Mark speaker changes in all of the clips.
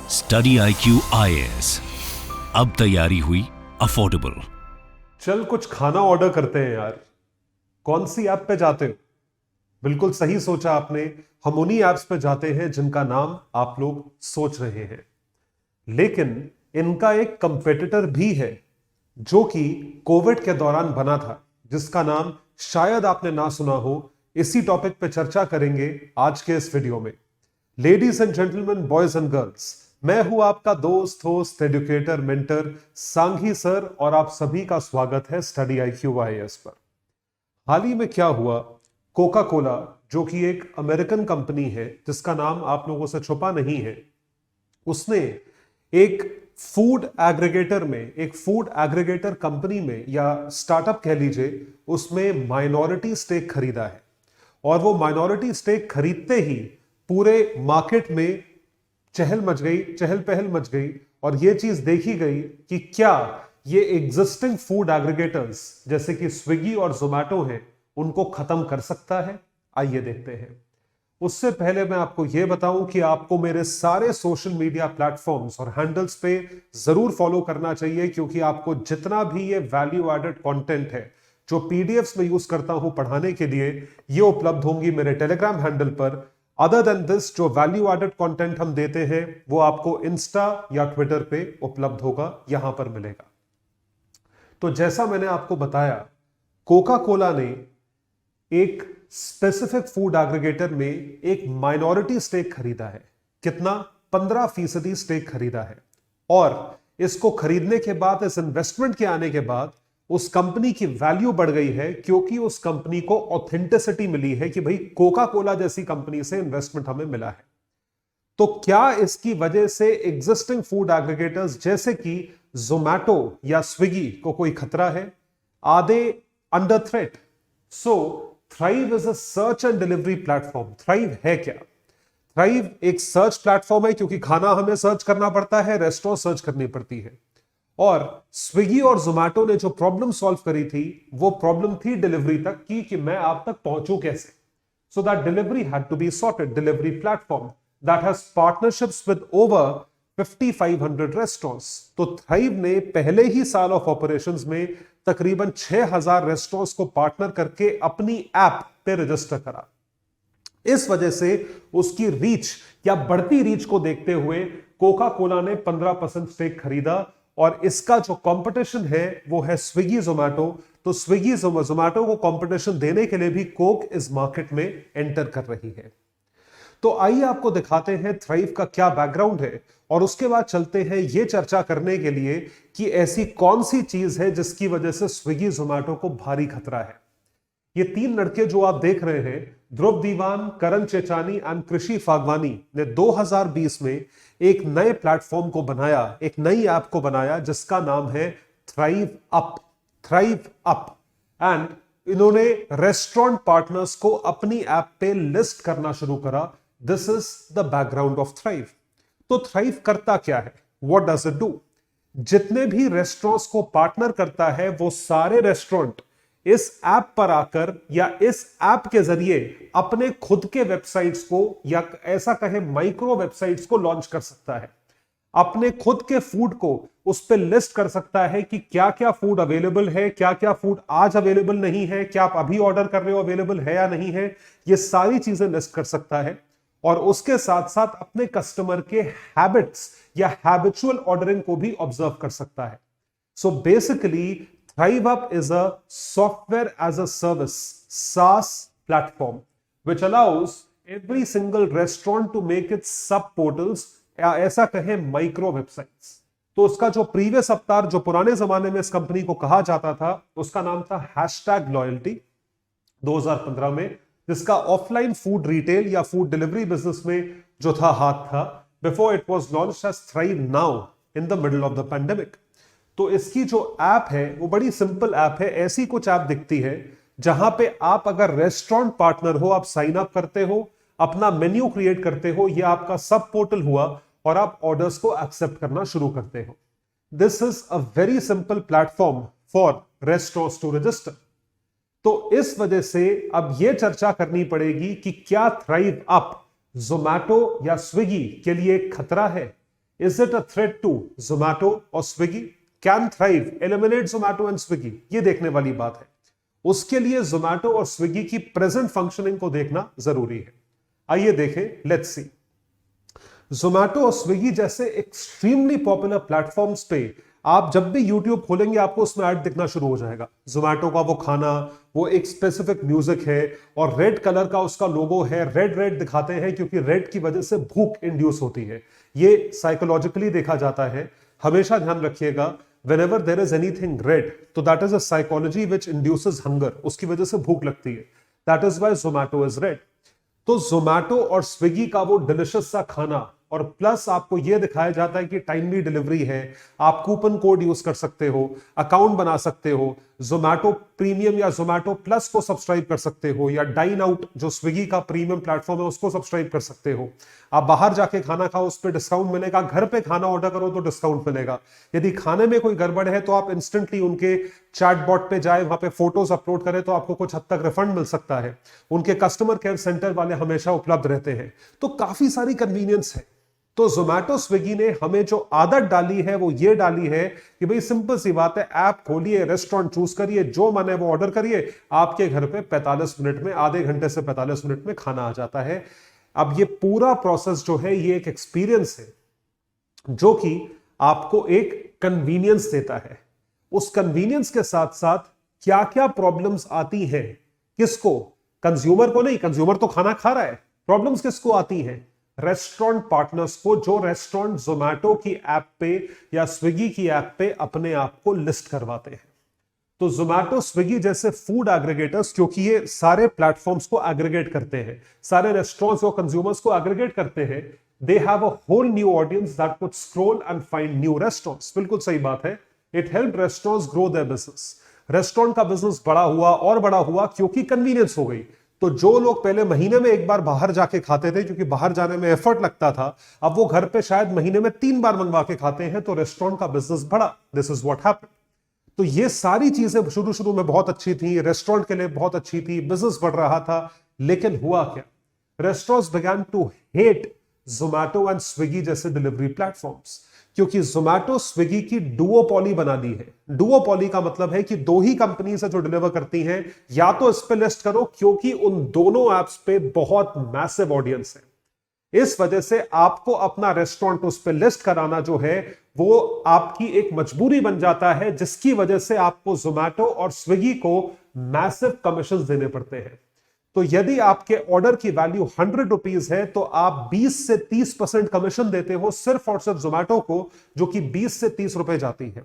Speaker 1: Study IQ IAS, अब तैयारी हुई अफोर्डेबल।
Speaker 2: चल कुछ खाना ऑर्डर करते हैं यार। कौन सी ऐप पे जाते हो? बिल्कुल सही सोचा आपने। हम उन्हीं ऐप्स पे जाते हैं जिनका नाम आप लोग सोच रहे हैं, लेकिन इनका एक कंपेटिटर भी है जो कि कोविड के दौरान बना था, जिसका नाम शायद आपने ना सुना हो। इसी टॉपिक पे चर्चा करेंगे आज के इस वीडियो में। Ladies and gentleman, boys and girls, मैं हूं आपका दोस्त, host, educator, mentor Sanghi sir, और आप सभी का स्वागत है स्टडी IQ IAS पर। हाल ही में क्या हुआ, कोका कोला जो कि एक अमेरिकन कंपनी है जिसका नाम आप लोगों से छुपा नहीं है, उसने एक फूड एग्रीगेटर कंपनी में, या स्टार्टअप कह लीजिए, उसमें माइनॉरिटी स्टेक खरीदा है। और वो माइनॉरिटी स्टेक खरीदते ही पूरे मार्केट में चहल पहल मच गई, और यह चीज देखी गई कि क्या ये एग्जिस्टिंग फूड एग्रीगेटर्स जैसे कि स्विगी और जोमैटो हैं, उनको खत्म कर सकता है। आइए देखते हैं। उससे पहले मैं आपको यह बताऊं कि आपको मेरे सारे सोशल मीडिया प्लेटफॉर्म्स और हैंडल्स पे जरूर फॉलो करना चाहिए, क्योंकि आपको जितना भी ये वैल्यू एडेड कंटेंट है जो PDFs में यूज करता हूं पढ़ाने के लिए, ये उपलब्ध होंगी मेरे टेलीग्राम हैंडल पर। अदर देन दिस, जो वैल्यू एडेड कंटेंट हम देते हैं वो आपको इंस्टा या ट्विटर पे उपलब्ध होगा, यहां पर मिलेगा। तो जैसा मैंने आपको बताया, कोका कोला ने एक स्पेसिफिक फूड एग्रीगेटर में एक माइनॉरिटी स्टेक खरीदा है। कितना? 15% स्टेक खरीदा है। और इसको खरीदने के बाद, इस इन्वेस्टमेंट के आने के बाद, उस कंपनी की वैल्यू बढ़ गई है, क्योंकि उस कंपनी को ऑथेंटिसिटी मिली है कि भाई कोका कोला जैसी कंपनी से इन्वेस्टमेंट हमें मिला है। तो क्या इसकी वजह से एग्जिस्टिंग फूड एग्रीगेटर्स जैसे कि जोमैटो या स्विगी को कोई खतरा है? Are they under threat? So Thrive is a search and delivery platform. Thrive है क्या? थ्राइव एक सर्च प्लेटफॉर्म है, क्योंकि खाना हमें सर्च करना पड़ता है, रेस्टोरेंट सर्च करनी पड़ती है। और स्विगी और जोमैटो ने जो प्रॉब्लम सॉल्व करी थी, वो प्रॉब्लम थी डिलीवरी तक की, कि मैं आप तक पहुंचूं कैसे। So that delivery had to be sorted. Delivery platform that has partnerships with over 5500 restaurants. तो थ्राइव ने पहले ही साल ऑफ ऑपरेशंस में तकरीबन 6000 रेस्टोरेंट्स को पार्टनर करके अपनी ऐप पे रजिस्टर करा। इस वजह से उसकी रीच या बढ़ती रीच को देखते हुए कोका कोला ने 15% स्टेक खरीदा। और इसका जो कंपटीशन है वो है स्विगी जोमैटो। तो स्विगी जोमैटो को कंपटीशन देने के लिए भी कोक इस मार्केट में एंटर कर रही है। तो आइए आपको दिखाते हैं थ्राइव का क्या बैकग्राउंड है, और उसके बाद चलते हैं ये चर्चा करने के लिए कि ऐसी कौन सी चीज है जिसकी वजह से स्विगी जोमैटो को भारी खतरा है। ये तीन लड़के जो आप देख रहे हैं, ध्रुव दीवान, करण चेचानी एंड कृषि फागवानी, ने 2020 में एक नए प्लेटफॉर्म को बनाया, एक नई ऐप को बनाया जिसका नाम है thrive up. Thrive up. And इन्होंने रेस्टोरेंट पार्टनर्स को अपनी ऐप पे लिस्ट करना शुरू करा। This is the background of thrive. तो थ्राइव करता क्या है? What does it do? जितने भी रेस्टोरेंट्स को पार्टनर करता है, वो सारे रेस्टोरेंट इस ऐप पर आकर या इस ऐप के जरिए अपने खुद के वेबसाइट्स को, या ऐसा कहे माइक्रो वेबसाइट्स को लॉन्च कर सकता है। अपने खुद के फूड को उस पर लिस्ट कर सकता है कि क्या क्या फूड अवेलेबल है, क्या क्या फूड आज अवेलेबल नहीं है, क्या आप अभी ऑर्डर कर रहे हो अवेलेबल है या नहीं है, ये सारी चीजें लिस्ट कर सकता है। और उसके साथ साथ अपने कस्टमर के हैबिट्स या हैबिचुअल ऑर्डरिंग को भी ऑब्जर्व कर सकता है। So basically Thrive Up is a software as a service SaaS platform which allows every single restaurant to make its sub portals, या ऐसा कहें माइक्रो वेबसाइट्स। तो उसका जो प्रीवियस अवतार, जो पुराने जमाने में इस कंपनी को कहा जाता था, उसका नाम था #loyalty 2015 में, जिसका ऑफलाइन फूड रिटेल या फूड डिलीवरी बिजनेस में जो था हाथ था, before it was launched as Thrive now in the middle of the pandemic. तो इसकी जो ऐप है वो बड़ी सिंपल ऐप है। ऐसी कुछ ऐप दिखती है जहां पे आप अगर रेस्टोरेंट पार्टनर हो, आप साइन अप करते हो, अपना मेन्यू क्रिएट करते हो, ये आपका सब पोर्टल हुआ, और आप ऑर्डर्स को एक्सेप्ट करना शुरू करते हो। This is a very simple platform for restaurants to register. तो इस वजह से अब यह चर्चा करनी पड़ेगी कि क्या थ्राइव अप जोमैटो या स्विगी के लिए एक खतरा है, is it a threat to Zomato और Swiggy? Can Thrive eliminate Zomato and Swiggy? ये देखने वाली बात है। उसके लिए जोमैटो और स्विगी की प्रेजेंट फंक्शनिंग को देखना जरूरी है। आइए देखें, लेट्स सी। जोमैटो और स्विगी जैसे एक्सट्रीमली पॉपुलर प्लेटफॉर्म्स पे आप जब भी यूट्यूब खोलेंगे आपको उसमें ऐड दिखना शुरू हो जाएगा। जोमैटो का वो खाना, वो एक स्पेसिफिक म्यूजिक है और रेड कलर का उसका लोगो है। रेड रेड दिखाते हैं क्योंकि रेड की वजह से भूख इंड्यूस होती है। ये साइकोलॉजिकली देखा जाता है। हमेशा ध्यान रखिएगा, whenever there is anything red, तो that is a psychology which induces hunger, उसकी वजह से भूख लगती है। That is why Zomato is red। तो जोमैटो और स्विगी का वो डिलिशियस सा खाना और प्लस आपको यह दिखाया जाता है कि टाइमली डिलीवरी है, आप कूपन कोड यूज कर सकते हो, अकाउंट बना सकते हो, जोमैटो प्रीमियम या जोमैटो प्लस को सब्सक्राइब कर सकते हो, या डाइन आउट जो स्विगी का प्रीमियम प्लेटफॉर्म है उसको सब्सक्राइब कर सकते हो। आप बाहर जाके खाना खाओ, उस पर डिस्काउंट मिलेगा। घर पे खाना ऑर्डर करो तो डिस्काउंट मिलेगा। यदि खाने में कोई गड़बड़ है तो आप इंस्टेंटली उनके चैटबॉट पे जाए, वहां पे फोटोज अपलोड करें तो आपको कुछ हद तक रिफंड मिल सकता है। उनके कस्टमर केयर सेंटर वाले हमेशा उपलब्ध रहते हैं। तो काफी सारी कन्वीनियंस है। तो जोमैटो स्विगी ने हमें जो आदत डाली है वो ये डाली है कि भाई सिंपल सी बात है, ऐप खोलिए, रेस्टोरेंट चूज करिए, जो मन है वो ऑर्डर करिए, आपके घर पे 45 मिनट में, आधे घंटे से 45 मिनट में खाना आ जाता है। अब ये पूरा प्रोसेस जो है ये एक एक्सपीरियंस है जो कि आपको एक कन्वीनियंस देता है। उस कन्वीनियंस के साथ साथ क्या क्या प्रॉब्लम्स आती हैं, किसको? कंज्यूमर को नहीं, कंज्यूमर तो खाना खा रहा है। प्रॉब्लम्स किसको आती हैं? रेस्टोरेंट पार्टनर्स को, जो रेस्टोरेंट जोमैटो की ऐप पे या स्विगी की ऐप पे अपने आप को लिस्ट करवाते हैं। तो जोमैटो स्विगी जैसे फूड एग्रीगेटर्स, क्योंकि ये सारे प्लेटफॉर्म्स को एग्रीगेट करते हैं, सारे रेस्टोरेंट्स और कंज्यूमर्स को एग्रीगेट करते हैं, they have a whole new audience that could scroll and find new restaurants. बिल्कुल सही बात है। It help restaurants grow their business. Restaurant का बिजनेस बड़ा हुआ और बड़ा हुआ क्योंकि कन्वीनियंस हो गई। तो जो लोग पहले महीने में एक बार बाहर जाके खाते थे क्योंकि बाहर जाने में एफर्ट लगता था, अब वो घर पे शायद महीने में 3 बार मंगवा के खाते हैं, तो रेस्टोरेंट का बिजनेस बढ़ा। This is what happened. तो ये सारी चीजें शुरू शुरू में बहुत अच्छी थी, रेस्टोरेंट के लिए बहुत अच्छी थी, बिजनेस बढ़ रहा था, लेकिन हुआ क्या? Restaurants began to hate Zomato and Swiggy जैसे डिलीवरी प्लेटफॉर्म्स, क्योंकि जोमैटो स्विगी की डुओपॉली बना दी है। डुओपॉली का मतलब है कि 2 ही कंपनीज है जो डिलीवर करती हैं, या तो इस पे लिस्ट करो, क्योंकि उन दोनों एप्स पे बहुत मैसिव ऑडियंस है। इस वजह से आपको अपना रेस्टोरेंट उस पे लिस्ट कराना जो है वो आपकी एक मजबूरी बन जाता है, जिसकी वजह से आपको जोमैटो और स्विगी को मैसिव कमीशन देने पड़ते हैं। तो यदि आपके ऑर्डर की वैल्यू 100 रुपीज है तो आप 20 से 30% कमीशन देते हो सिर्फ और सिर्फ जोमैटो को, जो कि 20 से 30 रुपए जाती है।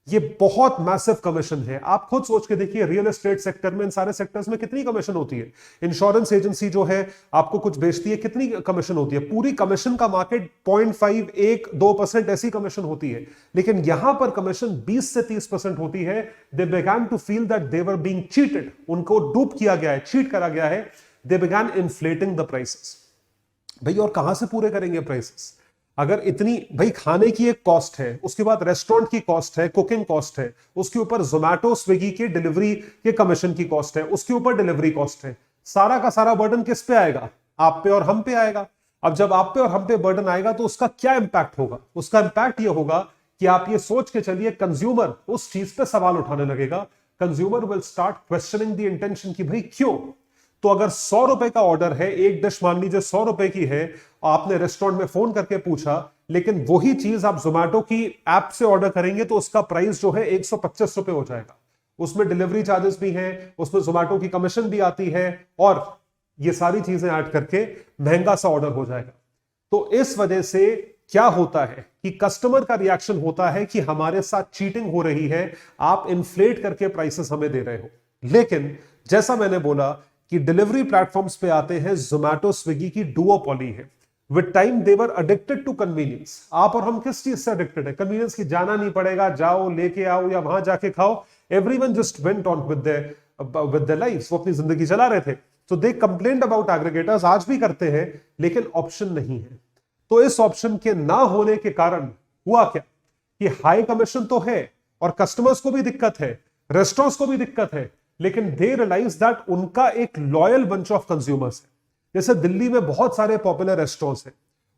Speaker 2: ये बहुत मैसिव कमीशन है। आप खुद सोच के देखिए, रियल एस्टेट सेक्टर में, इन सारे सेक्टर्स में कितनी कमीशन होती है। इंश्योरेंस एजेंसी जो है आपको कुछ बेचती है, कितनी कमीशन होती है। पूरी कमीशन का मार्केट 0.5, 1-2% ऐसी कमीशन होती है, लेकिन यहां पर कमीशन 20 से 30% होती है। They began to feel that they were being cheated, उनको डूब किया गया है, चीट करा गया है। They began inflating the prices. भाई और कहां से पूरे करेंगे प्राइसेस? अगर इतनी, भाई खाने की एक कॉस्ट है, उसके बाद रेस्टोरेंट की कॉस्ट है, कुकिंग कॉस्ट है, उसके ऊपर जोमैटो स्विगी के डिलीवरी के कमीशन की कॉस्ट है, उसके ऊपर डिलीवरी कॉस्ट है। सारा का सारा बर्डन किस पे आएगा? आप पे और हम पे आएगा। अब जब आप पे और हम पे बर्डन आएगा तो उसका क्या इंपैक्ट होगा? उसका इंपैक्ट यह होगा कि आप ये सोच के चलिए, कंज्यूमर उस चीज पे सवाल उठाने लगेगा। Consumer will start questioning the intention कि भाई क्यों? तो अगर 100 रुपए का ऑर्डर है, एक डिश मान लीजिए 100 रुपए की है, आपने रेस्टोरेंट में फोन करके पूछा, लेकिन वही चीज आप जोमैटो की ऐप से ऑर्डर करेंगे तो उसका प्राइस जो है 125 रुपए हो जाएगा। उसमें डिलीवरी चार्जेस भी हैं, उसमें जोमैटो की कमीशन भी आती है, और ये सारी चीजें ऐड करके महंगा सा ऑर्डर हो जाएगा। तो इस वजह से क्या होता है कि कस्टमर का रिएक्शन होता है कि हमारे साथ चीटिंग हो रही है, आप इन्फ्लेट करके प्राइसेस हमें दे रहे हो। लेकिन जैसा मैंने बोला कि डिलीवरी प्लेटफॉर्म्स पे आते हैं, जोमैटो स्विगी की डुओपॉली है। With time they were addicted to convenience. आप और हम किस चीज से एडिक्टेड है? कन्वीनियंस की। जाना नहीं पड़ेगा, जाओ लेके आओ या वहां जाके खाओ। Everyone just went on with their lives, वो अपनी जिंदगी चला रहे थे। तो दे कंप्लेंट अबाउट एग्रीगेटर्स, आज भी करते हैं, लेकिन ऑप्शन नहीं है। तो इस ऑप्शन के ना होने के कारण हुआ क्या कि हाई कमीशन तो है और कस्टमर्स को भी दिक्कत है, रेस्टोरेंट्स को भी दिक्कत है, लेकिन दे रियलाइज दैट उनका एक लॉयल बंच ऑफ कंज्यूमर्स है। जैसे दिल्ली में बहुत सारे पॉपुलर रेस्टोरेंट्स हैं,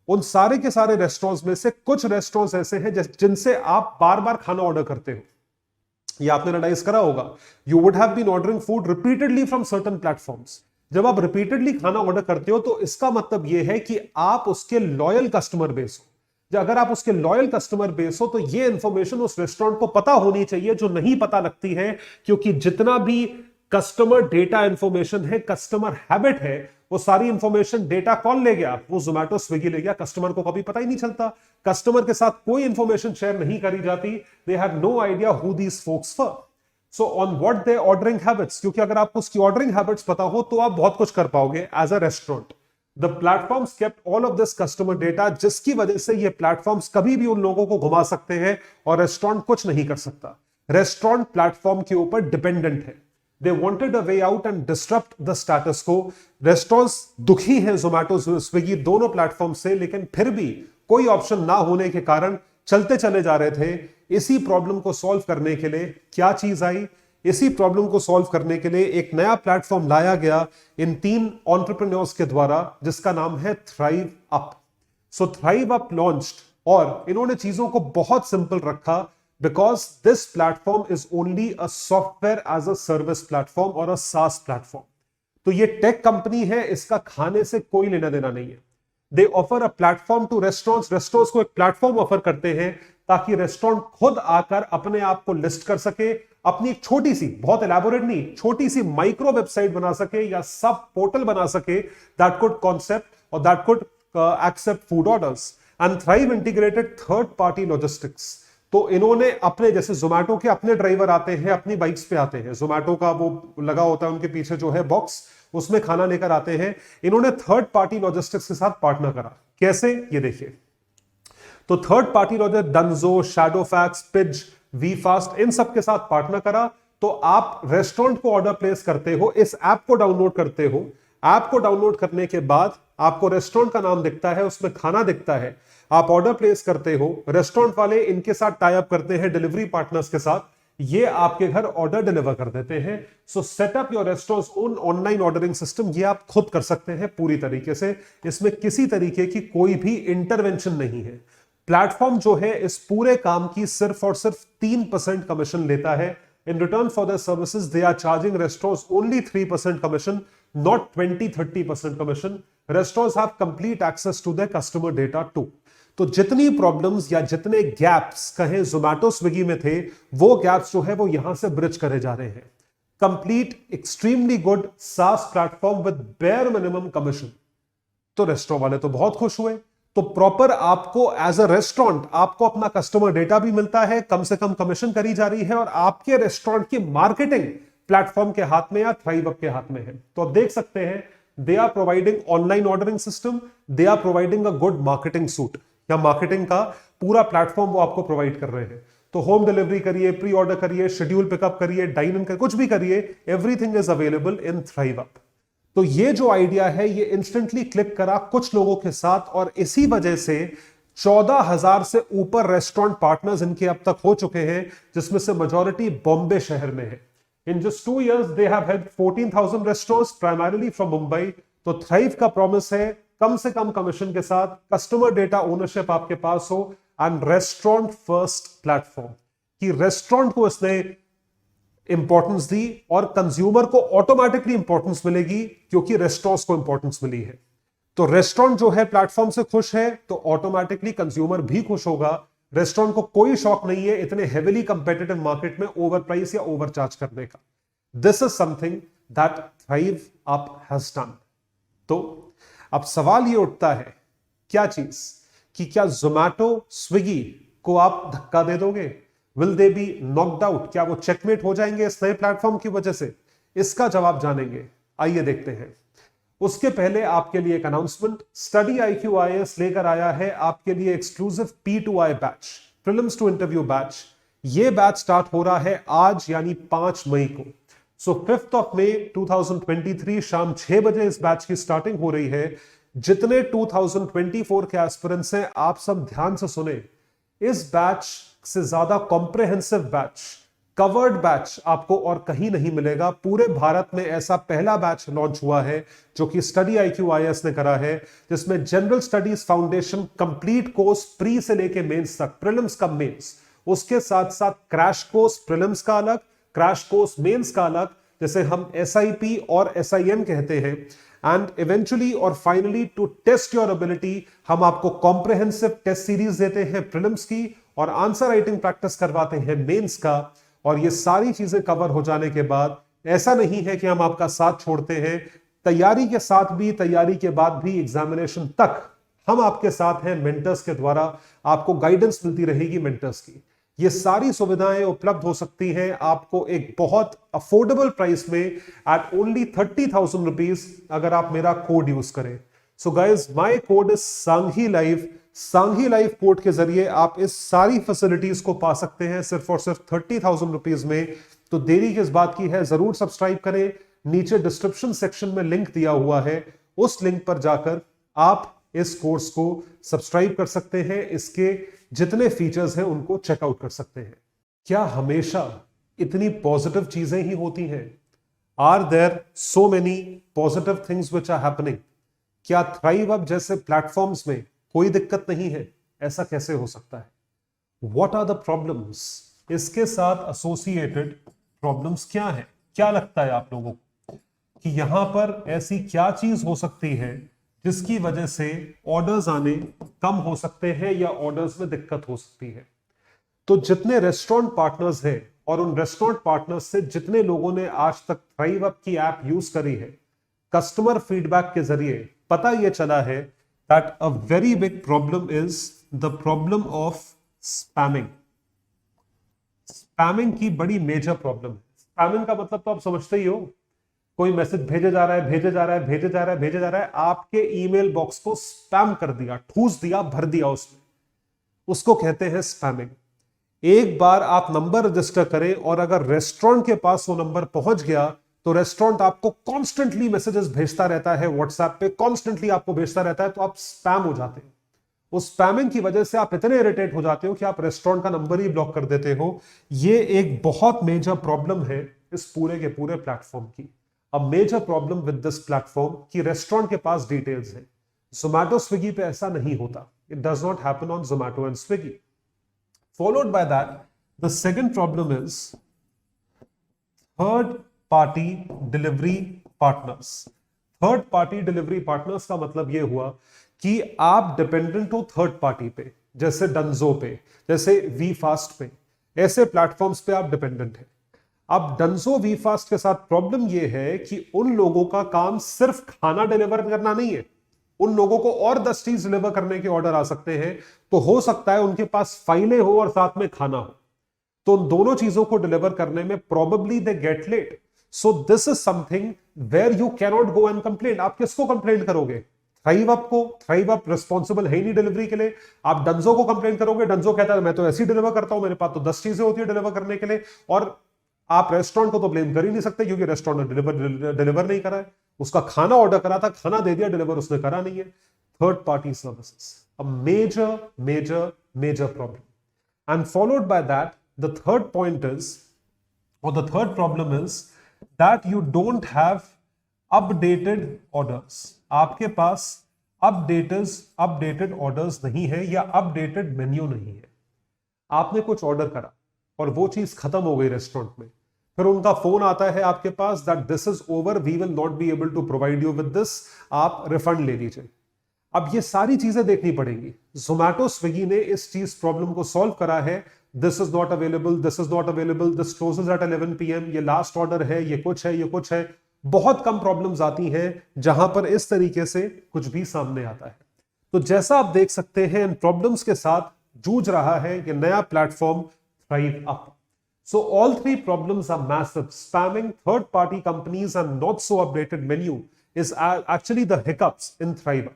Speaker 2: उन सारे के सारे रेस्टोरेंट्स में से कुछ रेस्टोरेंट्स ऐसे हैं जिनसे आप बार बार खाना ऑर्डर करते हो, ये आपने रियलाइज करा होगा। You would have been ordering food repeatedly from certain platforms. जब आप रिपीटेडली खाना ऑर्डर करते हो तो इसका मतलब यह है कि आप उसके लॉयल कस्टमर बेस हो। अगर आप उसके लॉयल कस्टमर बेस हो तो यह इंफॉर्मेशन उस रेस्टोरेंट को पता होनी चाहिए, जो नहीं पता लगती है, क्योंकि जितना भी कस्टमर डेटा इंफॉर्मेशन है, कस्टमर हैबिट है, वो सारी इंफॉर्मेशन डेटा कौन ले गया? वो जोमेटो स्विगी ले गया। कस्टमर को कभी पता ही नहीं चलता, कस्टमर के साथ कोई इंफॉर्मेशन शेयर नहीं करी जाती। They have no idea who these folks were, so on what they ordering habits. क्योंकि अगर आपको उसकी ऑर्डरिंग हैबिट्स पता हो तो आप बहुत कुछ कर पाओगे as a restaurant. The platforms kept all of this customer data, जिसकी वजह से ये प्लेटफॉर्म्स कभी भी उन लोगों को घुमा सकते हैं और रेस्टोरेंट कुछ नहीं कर सकता। रेस्टोरेंट प्लेटफॉर्म के ऊपर डिपेंडेंट है। They wanted a way out and disrupt the status quo. Restaurants दुखी हैं जोमेटो स्विगी दोनों प्लेटफॉर्म से, लेकिन फिर भी कोई ऑप्शन ना होने के कारण चलते चले जा रहे थे। इसी प्रॉब्लम को सॉल्व करने के लिए क्या चीज आई? इसी प्रॉब्लम को सॉल्व करने के लिए एक नया प्लेटफॉर्म लाया गया इन 3 एंटरप्रेन्योर्स के द्वारा, जिसका नाम है थ्राइव अप। सो थ्राइव अप लॉन्च्ड, और इन्होंने चीजों को बहुत सिंपल रखा, because this platform is only a software as a service platform और a SaaS platform। तो ये टेक कंपनी है, इसका खाने से कोई लेना देना नहीं है। They offer a platform to restaurants। Restaurants को एक प्लेटफॉर्म ऑफर करते हैं ताकि रेस्टोरेंट खुद आकर अपने आप को लिस्ट कर सके, अपनी एक छोटी सी, बहुत एलैबोरेट नहीं, छोटी सी माइक्रो वेबसाइट बना सके या सब पोर्टल बना सके that could concept और that could accept food orders। And Thrive integrated third party logistics। तो इन्होंने अपने, जैसे जोमेटो के अपने ड्राइवर आते हैं, अपनी बाइक्स पे आते हैं, जोमेटो का वो लगा होता है उनके पीछे जो है बॉक्स, उसमें खाना लेकर आते हैं। इन्होंने थर्ड पार्टी लॉजिस्टिक्स के साथ पार्टनर करा। कैसे? ये देखिए। तो third party logistics Dunzo, Shadowfax, पिज, वी फास्ट, इन सब के साथ पार्टनर करा। तो आप रेस्टोरेंट को ऑर्डर प्लेस करते हो, इस ऐप को डाउनलोड करते हो। ऐप को डाउनलोड करने के बाद आपको रेस्टोरेंट का नाम दिखता है, उसमें खाना दिखता है, आप ऑर्डर प्लेस करते हो। रेस्टोरेंट वाले इनके साथ टाई अप करते हैं डिलीवरी पार्टनर्स के साथ, ये आपके घर ऑर्डर डिलीवर कर देते हैं। सो set up your restaurants own online ordering system, ये आप खुद कर सकते हैं पूरी तरीके से। इसमें किसी तरीके की कोई भी इंटरवेंशन नहीं है। प्लेटफॉर्म जो है इस पूरे काम की सिर्फ और सिर्फ 3% कमीशन लेता है। In return for their services, they are charging restaurants only 3% commission, not 20-30% commission. Restaurants have complete access to their customer data too. तो जितनी प्रॉब्लम्स या जितने गैप्स कहें जोमेटो स्विगी में थे, वो गैप्स जो है वो यहां से ब्रिज करे जा रहे हैं। Complete extremely good SaaS platform with bare minimum commission. तो रेस्टोरेंट वाले तो बहुत खुश हुए। तो प्रॉपर आपको एज अ रेस्टोरेंट आपको अपना कस्टमर डेटा भी मिलता है, कम से कम कमीशन करी जा रही है, और आपके रेस्टोरेंट की मार्केटिंग प्लेटफॉर्म के हाथ में या थ्राइव अप के हाथ में है। तो आप देख सकते हैं, they are providing online ordering system, they are providing a good marketing suite, या मार्केटिंग का पूरा प्लेटफॉर्म वो आपको प्रोवाइड कर रहे हैं। तो होम डिलीवरी करिए, प्री ऑर्डर करिए, शेड्यूल पिकअप करिए, डाइन इन करिए, कुछ भी करिए, everything is available in thrive up. तो ये जो आइडिया है ये इंस्टेंटली क्लिक करा कुछ लोगों के साथ, और इसी वजह से 14,000 से ऊपर रेस्टोरेंट पार्टनर्स इनके अब तक हो चुके हैं, जिसमें से मेजॉरिटी बॉम्बे शहर में है। In just 2 years they have helped 14,000 restaurants primarily from Mumbai. तो थ्राइव का प्रॉमिस है कम से कम कमीशन के साथ, कस्टमर डेटा ओनरशिप आपके पास हो, एंड रेस्टोरेंट फर्स्ट प्लेटफॉर्म। कि रेस्टोरेंट को इसने इंपॉर्टेंस दी और कंज्यूमर को ऑटोमेटिकली इंपॉर्टेंस मिलेगी, क्योंकि रेस्टोरेंट्स को इंपॉर्टेंस मिली है। तो रेस्टोरेंट जो है प्लेटफॉर्म से खुश है, तो ऑटोमेटिकली कंज्यूमर भी खुश होगा। रेस्टोरेंट को कोई शौक नहीं है इतने हेवीली कंपेटिटिव मार्केट में ओवर प्राइस या ओवर चार्ज करने का। This is something that thrive up has done. तो अब सवाल ये उठता है, क्या चीज, कि क्या जोमेटो स्विगी को आप धक्का दे दोगे? Will they B knocked out? क्या वो चेकमेट हो जाएंगे इस नए प्लेटफॉर्म की वजह से? इसका जवाब जानेंगे, आइए देखते हैं। उसके पहले आपके लिए एक अनाउंसमेंट, स्टडी IQ IAS लेकर आया है आपके लिए exclusive P2I batch, prelims to interview batch. ये बैच स्टार्ट हो रहा है आज, यानी 5 मई को। सो 5th of May 2023 शाम 6 बजे इस बैच की स्टार्टिंग हो रही है। जितने 2024 के एस्पिरेंट्स हैं, आप सब ध्यान से सुने। इस बैच से ज्यादा कॉम्प्रिहेंसिव बैच, कवर्ड बैच आपको और कहीं नहीं मिलेगा। पूरे भारत में ऐसा पहला बैच लॉन्च हुआ है जो कि स्टडी IQ IAS ने करा है, जिसमें general studies foundation complete course pre से लेके मेंस तक, प्रीलिम्स का मेंस, उसके साथ साथ क्रैश कोर्स प्रीलिम्स का अलग, क्रैश कोर्स मेंस का अलग, जैसे हम SIP और SIM कहते हैं। एंड इवेंचुअली और finally to test your ability हम आपको कॉम्प्रिहेंसिव टेस्ट सीरीज देते हैं प्रीलिम्स की, और आंसर राइटिंग प्रैक्टिस करवाते हैं मेंस का। और ये सारी चीजें कवर हो जाने के बाद ऐसा नहीं है कि हम आपका साथ छोड़ते हैं, तैयारी के साथ भी, तैयारी के बाद भी, एग्जामिनेशन तक हम आपके साथ हैं। मेंटर्स के द्वारा आपको गाइडेंस मिलती रहेगी मेंटर्स की। ये सारी सुविधाएं उपलब्ध हो सकती हैं आपको एक बहुत अफोर्डेबल प्राइस में एट ओनली 30,000 रुपीज अगर आप मेरा कोड यूज करें। So guys, my code is Sanghi live. Sanghi live code के जरिए आप इस सारी फैसिलिटीज को पा सकते हैं सिर्फ और सिर्फ 30,000 रुपीज में। तो देरी किस बात की है, जरूर सब्सक्राइब करें। नीचे डिस्क्रिप्शन सेक्शन में लिंक दिया हुआ है, उस लिंक पर जाकर आप इस कोर्स को सब्सक्राइब कर सकते हैं, इसके जितने फीचर्स हैं उनको चेकआउट कर सकते हैं। क्या हमेशा इतनी पॉजिटिव चीजें ही होती हैं? Are there so many positive things which are happening? क्या थ्राइव अप जैसे प्लेटफॉर्म्स में कोई दिक्कत नहीं है? ऐसा कैसे हो सकता है? What are the problems? इसके साथ एसोसिएटेड प्रॉब्लम्स क्या है? क्या लगता है आप लोगों को कि यहां पर ऐसी क्या चीज हो सकती है जिसकी वजह से ऑर्डर्स आने कम हो सकते हैं या ऑर्डर्स में दिक्कत हो सकती है? तो जितने रेस्टोरेंट पार्टनर्स हैं और उन रेस्टोरेंट पार्टनर्स से जितने लोगों ने आज तक थ्राइव अप की ऐप यूज करी है, कस्टमर फीडबैक के जरिए पता यह चला है that a very big problem is the problem of spamming. Spamming की बड़ी मेजर प्रॉब्लम है। स्पैमिंग का मतलब तो आप समझते ही हो, कोई मैसेज भेजे जा रहा है, भेजे जा रहा है, भेजे जा रहा है, भेजे जा रहा है, आपके ईमेल बॉक्स को स्पैम कर दिया, ठूस दिया, भर दिया उसमें, उसको कहते हैं स्पैमिंग। एक बार आप नंबर रजिस्टर करें और अगर रेस्टोरेंट के पास वो नंबर पहुंच गया तो रेस्टोरेंट आपको कॉन्स्टेंटली मैसेजेस भेजता रहता है, व्हाट्सएप पे कॉन्स्टेंटली आपको भेजता रहता है, तो आप स्पैम हो जाते हैं। उस स्पैमिंग की वजह से आप इतने इरिटेट हो जाते हो कि आप रेस्टोरेंट का नंबर ही ब्लॉक कर देते हो। ये एक बहुत मेजर प्रॉब्लम है इस पूरे के पूरे प्लेटफॉर्म की। A major problem with this platform कि रेस्टोरेंट के पास डिटेल्स है। जोमैटो स्विगी पे ऐसा नहीं होता। It does not happen on Zomato and Swiggy. Followed by that, the second problem is third party delivery partners. Third party delivery partners का मतलब यह हुआ कि आप डिपेंडेंट हो थर्ड पार्टी पे, जैसे डंजो पे, जैसे वी फास्ट पे, ऐसे प्लेटफॉर्म्स पे आप डिपेंडेंट है। अब डंजो वी फास्ट के साथ प्रॉब्लम यह है कि उन लोगों का काम सिर्फ खाना डिलीवर करना नहीं है, उन लोगों को और 10 चीज डिलीवर करने के ऑर्डर आ सकते हैं। तो हो सकता है उनके पास फाइलें हो और साथ में खाना हो, तो उन दोनों चीजों को डिलीवर करने में probably they get late. So this is something where you can not go and complain. आप किसको कंप्लेंट करोगे? थ्राइव अप को। थ्राइव अप रिस्पॉन्सिबल है नहीं डिलीवरी के लिए। आप डंजो को कंप्लेंट करोगे, डंजो कहता है मैं तो ऐसी डिलीवर करता हूं, मेरे पास तो 10 चीजें होती है डिलीवर करने के लिए। और आप रेस्टोरेंट को तो ब्लेम कर ही नहीं सकते क्योंकि रेस्टोरेंट ने डिलीवर नहीं करा है, उसका खाना ऑर्डर करा था, खाना दे दिया, डिलीवर उसने करा नहीं है। Third party services, a major major major problem. And followed by that the third point is, और the third problem is that you don't have updated orders. आपके पास अपडेटेड ऑर्डर्स नहीं है या अपडेटेड मेन्यू नहीं है। आपने कुछ ऑर्डर करा और वो चीज खत्म हो गई रेस्टोरेंट में, फिर उनका फोन आता है आपके पास that this is over, we will not be able to provide you with this, आप रिफंड ले लीजिए। अब ये सारी चीजें देखनी पड़ेंगी। जोमैटो स्विगी ने इस चीज प्रॉब्लम को सॉल्व करा है। This is not available, this is not available, this closes at 11 PM, ये लास्ट ऑर्डर है, ये कुछ है, ये कुछ है। बहुत कम प्रॉब्लम्स आती हैं जहां पर इस तरीके से कुछ भी सामने आता है। तो जैसा आप देख सकते हैं इन प्रॉब्लम्स के साथ जूझ रहा है ये नया platform thrive up. So all three problems are massive. Spamming, third-party companies and not so updated menu is actually the hiccups in Thrive.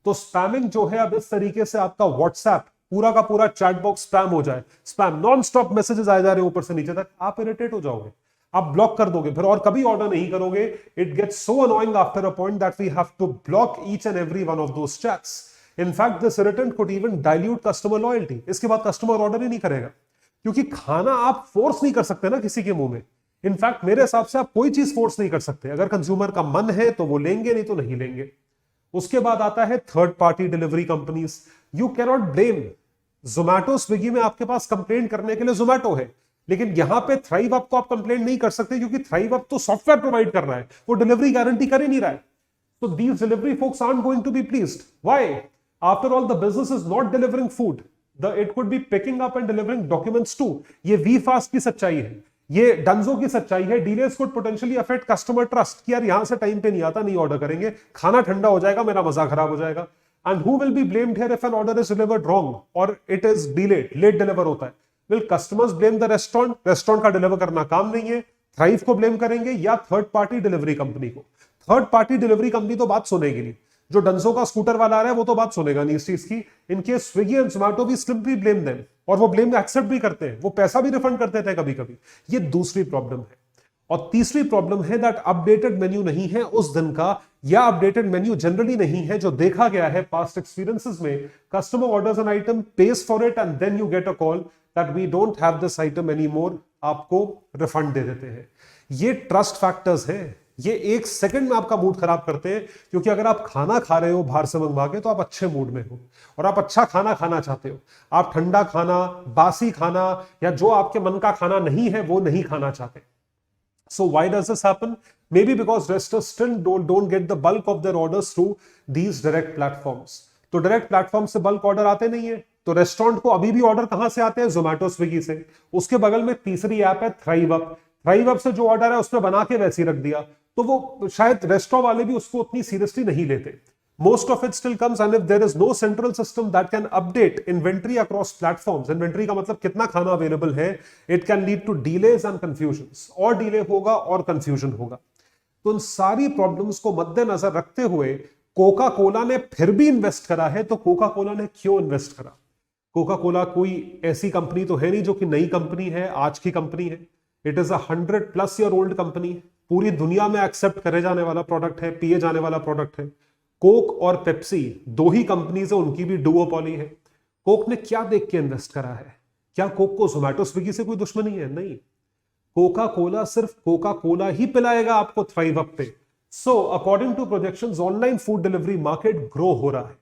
Speaker 2: तो स्पैमिंग जो है, अब इस तरीके से आपका व्हाट्सएप पूरा का पूरा चैट बॉक्स स्पैम हो जाए, स्पैम नॉन स्टॉप मैसेजेस आए जा रहे हैं ऊपर से नीचे तक, आप इरिटेट हो जाओगे, आप ब्लॉक कर दोगे, फिर और कभी ऑर्डर नहीं करोगे। It gets so annoying after a point that we have to block each and every one of those chats. In fact, this irritant could even dilute customer loyalty. इसके बाद कस्टमर ऑर्डर ही नहीं करेगा। क्योंकि खाना आप force नहीं कर सकते ना किसी के मुंह में। इनफैक्ट मेरे हिसाब से आप कोई चीज फोर्स नहीं कर सकते। अगर कंज्यूमर का मन है तो वो लेंगे, नहीं तो नहीं लेंगे। उसके बाद आता है third party delivery companies. You cannot blame Zomato, Swiggy में आपके पास कंप्लेंट करने के लिए जोमैटो है, लेकिन यहां पे थ्राइव अप को आप कंप्लेंट नहीं कर सकते, क्योंकि थ्राइव अप तो सॉफ्टवेयर प्रोवाइड कर रहा है, वो डिलीवरी गारंटी कर ही नहीं रहा है। So these delivery folks aren't going to be pleased. Why? After all, the business is not delivering food. It could be picking up and delivering documents too. ये VFast की सच्चाई है, ये डंजो की सच्चाई है। Delays could potentially affect customer trust कि यार यहां से टाइम पे नहीं आता, नहीं ऑर्डर करेंगे, खाना ठंडा हो जाएगा, मेरा मजा खराब हो जाएगा। And who will be blamed here if an order is delivered wrong or it is delayed, late deliver होता है? Will customers blame the restaurant? Restaurant का डिलीवर करना काम नहीं है, थ्राइव को ब्लेम करेंगे या थर्ड पार्टी डिलीवरी कंपनी को? थर्ड पार्टी डिलीवरी कंपनी तो बात सुनेगी नहीं, जो डंजो का स्कूटर वाला आ रहा है वो तो बात सुनेगा नहीं इस चीज की। इनके स्विगी एंड जोमैटो भी सिंपली ब्लेम देम, और वो ब्लेम एक्सेप्ट भी करते हैं, वो पैसा भी रिफंड कर देते हैं कभी कभी। ये दूसरी प्रॉब्लम है। और तीसरी प्रॉब्लम है दैट अपडेटेड मेन्यू नहीं है उस दिन का, या अपडेटेड मेन्यू जनरली नहीं है। जो देखा गया है पास्ट एक्सपीरियंसेस में, customer orders an item, pays for it and then you get a call that we don't have this item any more, आपको रिफंड दे देते हैं। ये ट्रस्ट फैक्टर्स हैं, ये एक सेकंड में आपका मूड खराब करते हैं। क्योंकि अगर आप खाना खा रहे हो बाहर से मंगवा के, तो आप अच्छे मूड में हो और आप अच्छा खाना खाना चाहते हो। आप ठंडा खाना, बासी खाना या जो आपके मन का खाना नहीं है वो नहीं खाना चाहते। So why does this happen? Maybe because restaurants still don't get the bulk of their orders through these direct platforms. तो डायरेक्ट प्लेटफॉर्म से बल्क ऑर्डर आते नहीं है, तो रेस्टोरेंट को अभी भी ऑर्डर कहां से आते हैं? जोमैटो, स्विगी से। उसके बगल में तीसरी ऐप है थ्राइव अप। थ्राइव अप से जो ऑर्डर है उसमें बना के वैसे ही रख दिया, तो वो शायद रेस्टोरेंट वाले भी उसको उतनी सीरियसली नहीं लेते। Most of it still comes and if there is no central system that can update inventory across platforms, inventory का मतलब कितना खाना अवेलेबल है, it can lead to delays and confusions, और डिले होगा और कंफ्यूजन होगा। तो इन सारी प्रॉब्लम्स को मद्देनजर रखते हुए कोका कोला ने फिर भी इन्वेस्ट करा है। तो कोका कोला ने क्यों इन्वेस्ट करा? कोका कोला कोई ऐसी कंपनी तो है नहीं जो कि नई कंपनी है, आज की कंपनी है। It is 100+ year old company, पूरी दुनिया में एक्सेप्ट करे जाने वाला प्रोडक्ट है, पिए जाने वाला प्रोडक्ट है। कोक और पेप्सी दो ही कंपनीज है, उनकी भी डुओपोली है। कोक ने क्या देख के इन्वेस्ट करा है? क्या कोक को जोमैटो, स्विगी से कोई दुश्मनी है? नहीं। कोका कोला सिर्फ कोका कोला ही पिलाएगा आपको थ्राइव अप पे। So according to projections, online food delivery market grow हो रहा है।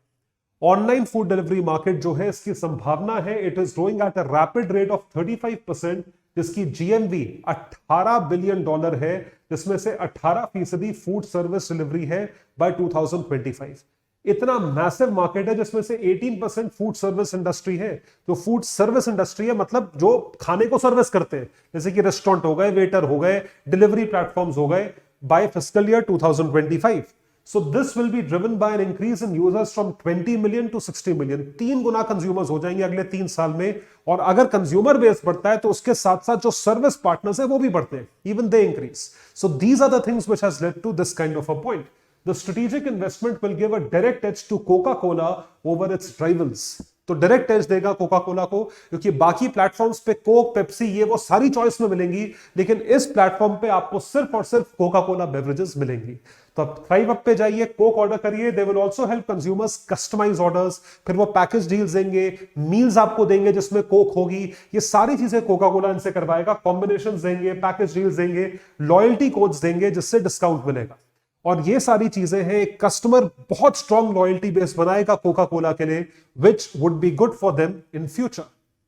Speaker 2: ऑनलाइन फूड डिलीवरी मार्केट जो है, इसकी संभावना है, it is growing at a rapid rate of 35%, जिसकी जीएमवी $18 बिलियन है, जिसमें से 18% फूड सर्विस डिलीवरी है बाय 2025। इतना मैसिव मार्केट है, जिसमें से 18% फूड सर्विस इंडस्ट्री है। जो फूड सर्विस इंडस्ट्री है मतलब जो खाने को सर्विस करते हैं, जैसे कि रेस्टोरेंट हो गए, वेटर हो गए, डिलीवरी प्लेटफॉर्म्स हो गए, by fiscal year 2025। So this will be driven by an increase in users from 20 million to 60 million. 3 Guna consumers हो जाएंगे अगले 3 साल में। और अगर कंज्यूमर बेस बढ़ता है तो उसके साथ साथ जो सर्विस पार्टनर्स है वो भी बढ़ते हैं, even they increase. So these are the things which has led to this kind of a point. The strategic investment will give a direct edge to Coca-Cola over its rivals. तो direct as देगा Coca Cola को, क्योंकि बाकी platforms पे Coke, Pepsi, ये वो सारी choice में मिलेंगी, लेकिन इस प्लेटफॉर्म पे आपको सिर्फ और सिर्फ कोका कोला बेवरेजेस मिलेंगी। तो आप थ्राइव अप पे जाइए, कोक ऑर्डर करिए। They will also help consumers customise orders, फिर वो पैकेज डील्स देंगे, मील्स आपको देंगे जिसमें कोक होगी। ये सारी चीजें कोका कोला इनसे करवाएगा। कॉम्बिनेशंस देंगे, पैकेज डील्स देंगे, लॉयल्टी कोड्स देंगे जिससे डिस्काउंट मिलेगा। और ये सारी चीजें हैं, एक कस्टमर बहुत स्ट्रॉन्ग लॉयल्टी बेस बनाएगा कोका कोला के लिए, which would be good for them in future.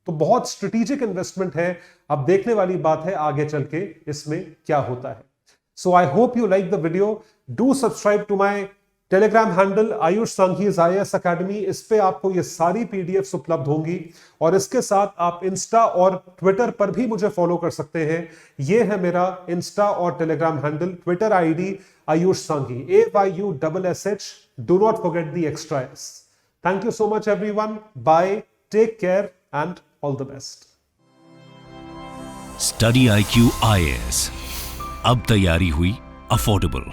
Speaker 2: तो बहुत स्ट्रेटेजिक इन्वेस्टमेंट है। अब देखने वाली बात है आगे चल के इसमें क्या होता है। So I hope you like the video. Do subscribe to my Telegram handle Ayush Sanghi's IAS academy. इस पे आपको ये सारी PDFs उपलब्ध होंगी, और इसके साथ आप इंस्टा और ट्विटर पर भी मुझे फॉलो कर सकते हैं। ये है मेरा इंस्टा और Telegram handle, Twitter ID Ayush Sanghi, AYUSSH। Do not forget the extra S। Thank you so much everyone. Bye, take care and all the best.
Speaker 1: Study IQ IAS, अब तैयारी हुई अफोर्डेबल।